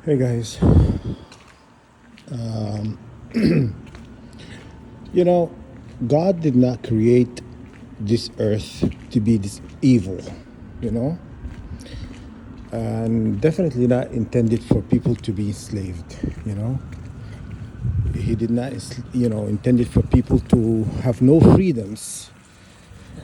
Hey guys, you know, God did not create this earth to be this evil, you know, and definitely not intended for people to be enslaved, you know. He did not, intended for people to have no freedoms,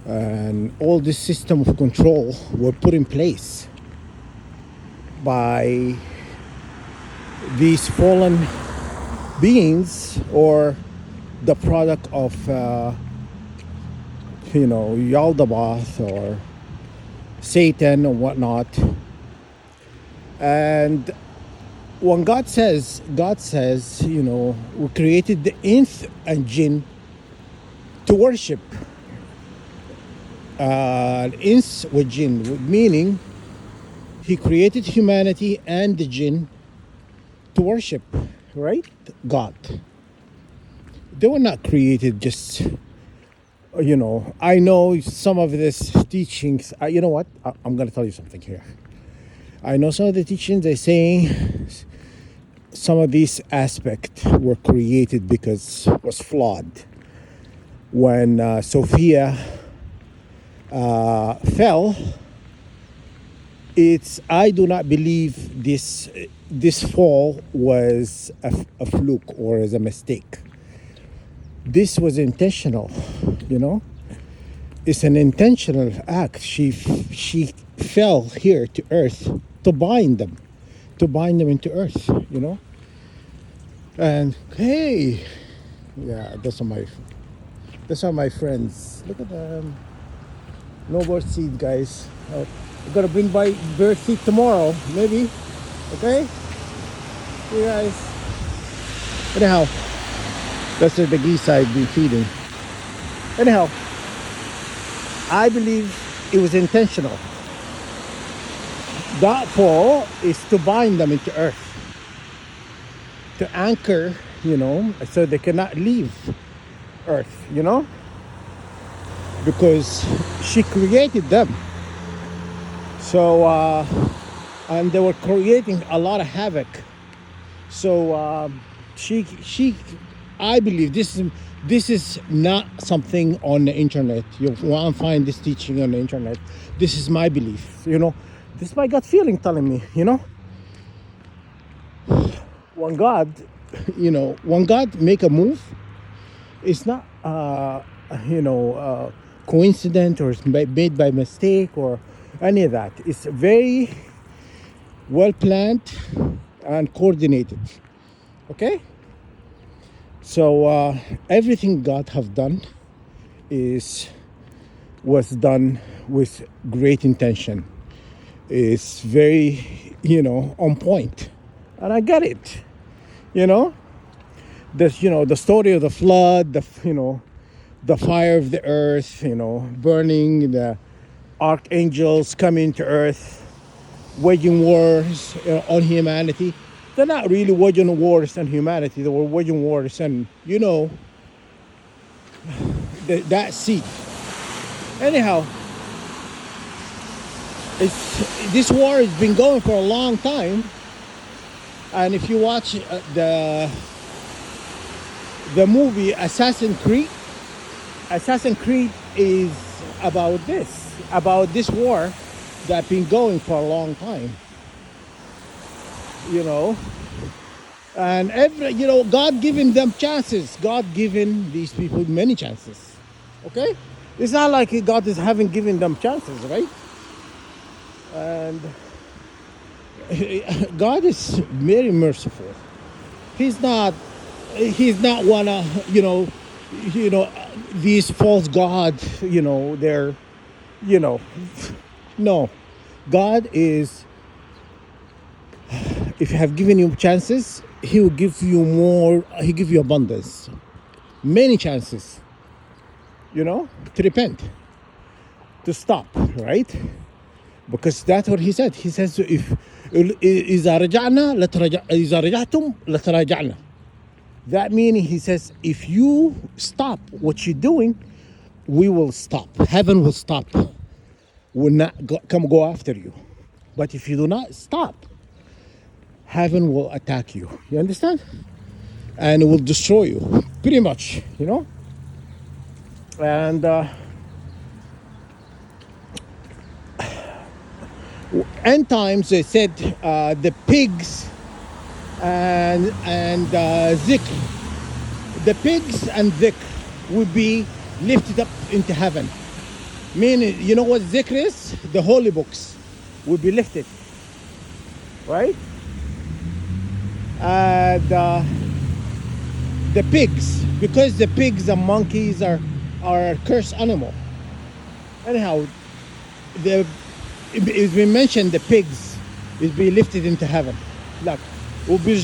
and all this system of control were put in place by these fallen beings or the product of Yaldabaoth or Satan or whatnot. And when God says, we created the ins and jinn to worship. Ins with jinn, meaning He created humanity and the jinn to worship, right? God. They were not created just, I know some of this teachings. You know what? I'm going to tell you something here. I know some of the teachings they're saying some of these aspects were created because it was flawed. When Sophia fell, I do not believe this fall was a fluke or as a mistake. This was intentional, you know. It's an intentional act. She fell here to earth to bind them into earth, you know. And hey, yeah, those are my friends. Look at them. No bird seed, guys. I'm gonna bring by bird seed tomorrow, maybe. Okay, you guys. Anyhow, that's the geese I've been feeding. Anyhow, I believe it was intentional. That fall is to bind them into earth, to anchor, so they cannot leave earth, because she created them. So, and they were creating a lot of havoc. So, I believe this is not something on the internet. You won't find this teaching on the internet. This is my belief, This is my gut feeling telling me, when God, when God make a move, it's not, coincident or it's made by mistake or any of that. It's very well planned and coordinated. Okay. So everything God have done was done with great intention. It's very, on point. And I get it. The story of the flood, the fire of the earth, burning, the archangels coming to earth, waging wars on humanity. They're not really waging wars on humanity. They were waging wars on, that seed. Anyhow, this war has been going for a long time. And if you watch the movie Assassin's Creed is about this war that's been going for a long time. And God giving them chances. God giving these people many chances. Okay? It's not like God is having given them chances, right? And God is very merciful. He's not wanna, these false gods, they're, no. God is, if you have given you chances, He will give you more. He give you abundance, many chances, to repent, to stop, right? Because that's what He said. He says, if إذا رجعتم لتراجعنا. That meaning, He says, if you stop what you're doing, we will stop. Heaven will stop. Will not go after you. But if you do not stop, heaven will attack you. You understand? And it will destroy you, pretty much, you know? And end times, they said the pigs and Zik, the pigs and Zik would be lifted up into heaven. Meaning, you know what Zikr is? The holy books would be lifted, right? And the pigs, because the pigs and monkeys are a cursed animal. Anyhow, it's been mentioned the pigs is be lifted into heaven. Look, will be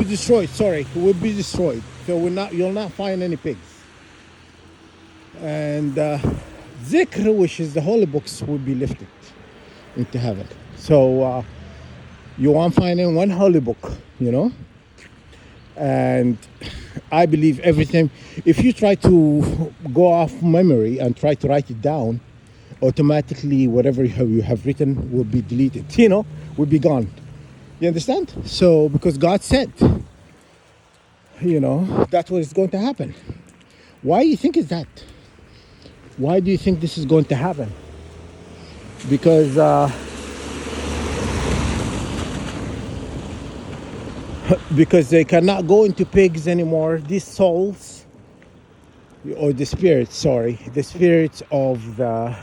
destroyed. Sorry, will be destroyed. So you'll not find any pigs. And Zikr, which is the holy books, will be lifted into heaven. So you won't find in one holy book, you know. And I believe everything. If you try to go off memory and try to write it down, automatically whatever you have written will be deleted, you know, will be gone. You understand? So because God said, you know, that's what is going to happen. Why do you think is that? Why do you think this is going to happen? Because because they cannot go into pigs anymore. These souls, or the spirits, sorry, the spirits of the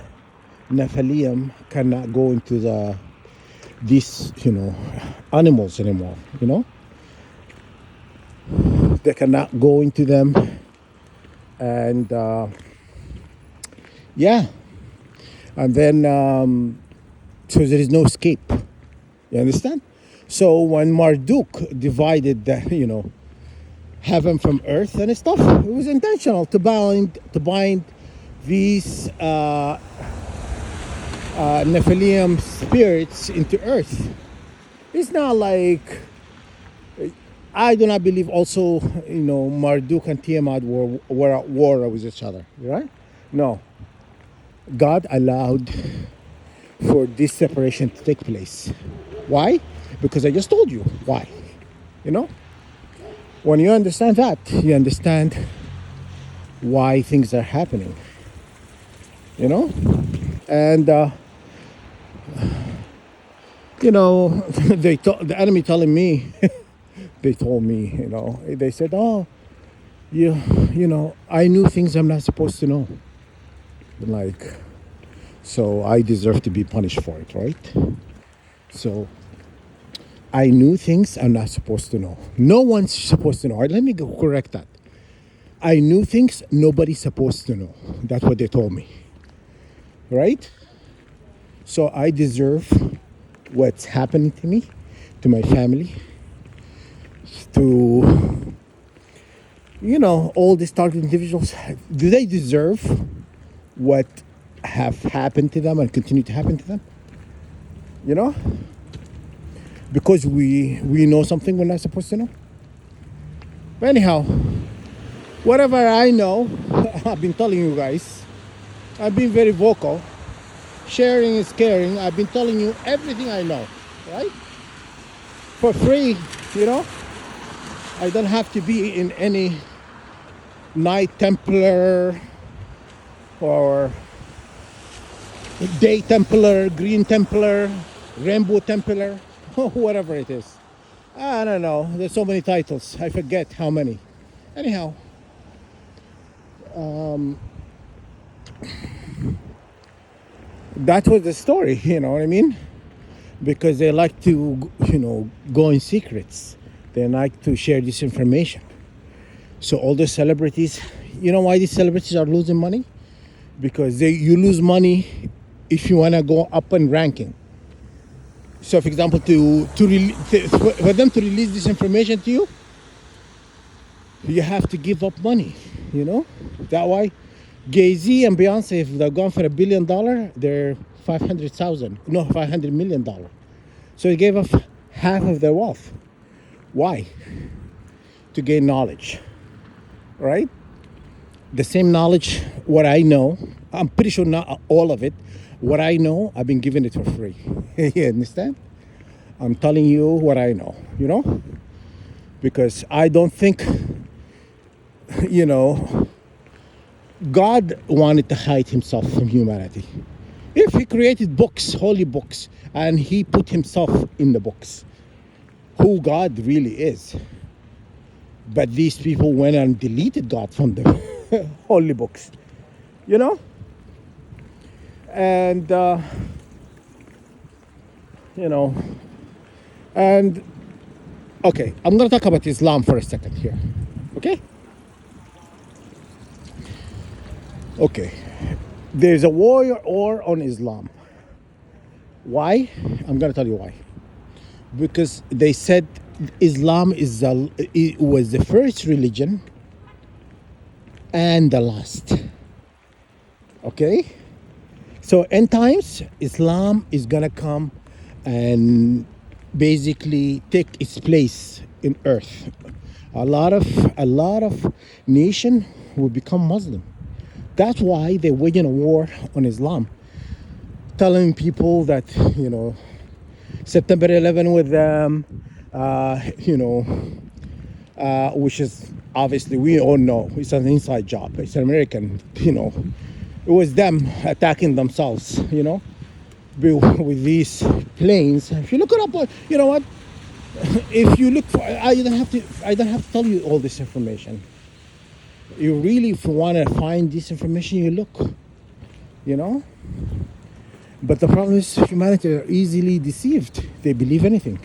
Nephilim cannot go into these, you know, animals anymore, you know. They cannot go into them. And yeah. And then so there is no escape. You understand? So when Marduk divided the, you know, heaven from earth and stuff, it was intentional to bind these Nephilim spirits into earth. It's not like, I do not believe also, you know, Marduk and Tiamat were at war with each other, right? No. God allowed for this separation to take place. Why? Because I just told you why. You know? When you understand that, you understand why things are happening. You know? And you know, the enemy telling me, they told me, you know, they said, oh, you know, I knew things I'm not supposed to know. Like, so I deserve to be punished for it, right? So I knew things I'm not supposed to know. No one's supposed to know. Let me correct that. I knew things nobody's supposed to know. That's what they told me. Right? So I deserve what's happening to me, to my family, to, you know, all these targeted individuals. Do they deserve what have happened to them and continue to happen to them? You know? Because we know something we're not supposed to know. But anyhow, whatever I know, I've been telling you guys. I've been very vocal. Sharing is caring. I've been telling you everything I know, right? For free, you know? I don't have to be in any Knight Templar or Day Templar, Green Templar, Rainbow Templar, whatever it is. I don't know. There's so many titles. I forget how many. Anyhow, that was the story, you know what I mean? Because they like to, you know, go in secrets. They like to share this information. So all the celebrities, you know why these celebrities are losing money? Because you lose money if you want to go up in ranking. So for example, for them to release this information to you, you have to give up money, you know? That why Jay-Z and Beyonce, if they're gone for $1 billion, they're $500 million. So they gave up half of their wealth. Why? To gain knowledge, right? The same knowledge, what I know, I'm pretty sure not all of it. What I know, I've been giving it for free. You understand? I'm telling you what I know, because I don't think, you know, God wanted to hide himself from humanity. If he created books, holy books, and he put himself in the books, who God really is. But these people went and deleted God from the holy books, you know? And, you know, and okay, I'm going to talk about Islam for a second here. Okay? Okay. There's a war on Islam. Why? I'm going to tell you why. Because they said Islam it was the first religion and the last. Okay? So end times, Islam is going to come and basically take its place in earth. A lot of nation will become Muslim. That's why they're waging a war on Islam, telling people that September 11 with them, which is obviously we all know it's an inside job. It's an American, it was them attacking themselves, with these planes. If you look it up, you know what? If you look for, I don't have to tell you all this information. You really, if you want to find this information, you look, you know. But the problem is humanity are easily deceived. They believe anything.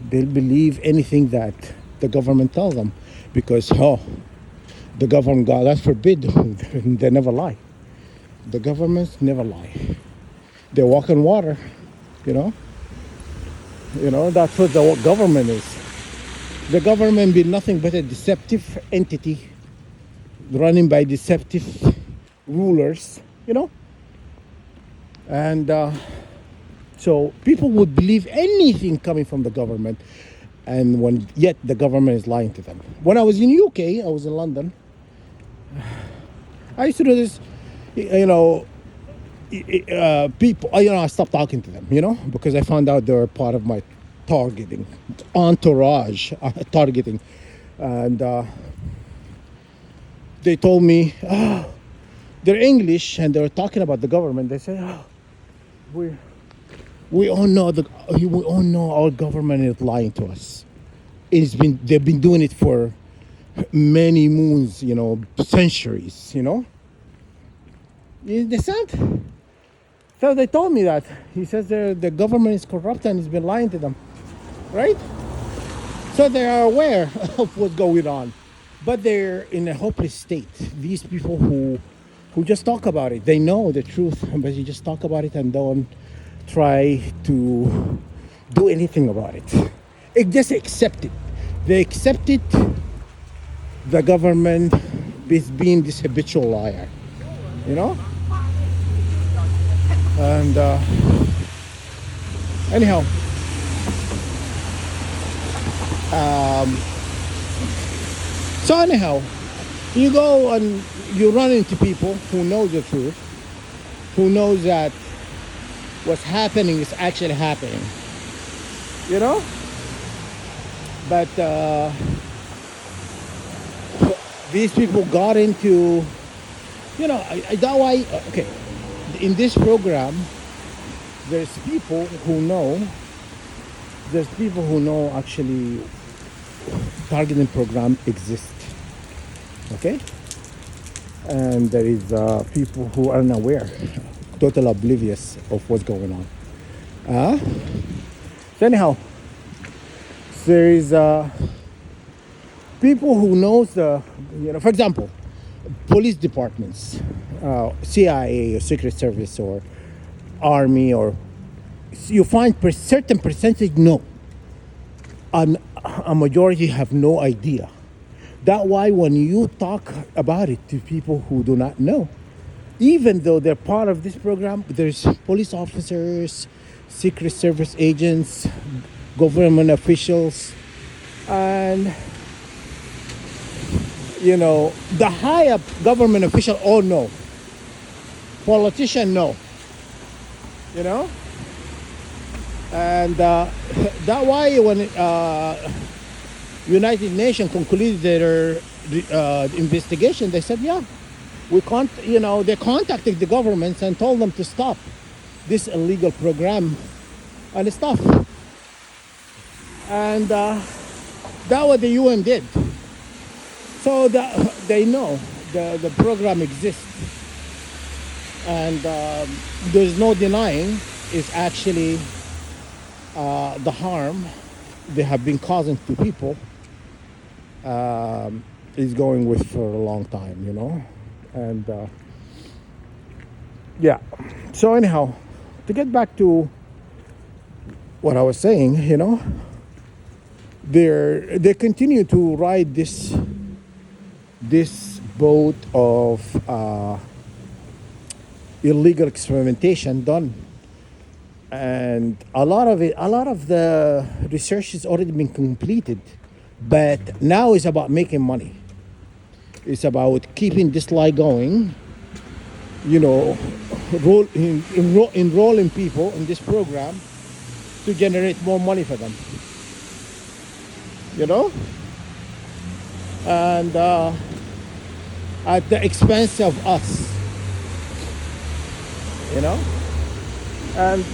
They'll believe anything that the government tells them, because the government, God forbid, they never lie. The governments never lie. They walk on water, you know. That's what the government is. The government be nothing but a deceptive entity running by deceptive rulers, and so people would believe anything coming from the government, and yet the government is lying to them. When I was in UK, I was in London, I used to do this, people, I stopped talking to them, because I found out they were part of my targeting, entourage targeting. And they told me, they're English, and they were talking about the government. They say, we all know our government is lying to us. They've been doing it for many moons, centuries, You understand? So they told me that. He says the government is corrupt and he's been lying to them, right? So they are aware of what's going on, but they're in a hopeless state. These people who just talk about it, they know the truth, but you just talk about it and don't try to do anything about it. Just accept it. They accepted the government is being this habitual liar, And anyhow, you go and you run into people who know the truth, who knows that what's happening is actually happening, But these people got into, that why, okay, in this program, there's people who know actually targeting program exists, okay? And there is people who are unaware, totally oblivious of what's going on. So anyhow, there is people who knows for example, police departments, CIA or Secret Service or Army, or you find certain percentage know, and a majority have no idea. That's why when you talk about it to people who do not know, even though they're part of this program, there's police officers, Secret Service agents, government officials, and the high-up government official all know. Politician know. And that why when United Nations concluded their investigation, they said, yeah, we can't, they contacted the governments and told them to stop this illegal program and stuff. And that's what the UN did. So they know the program exists. And there's no denying it's actually the harm they have been causing to people is going with for a long time. And yeah. So anyhow, to get back to what I was saying, they continue to ride this boat of illegal experimentation done, and a lot of the research has already been completed, but now it's about making money. It's about keeping this lie going, enrolling people in this program to generate more money for them, and at the expense of us, and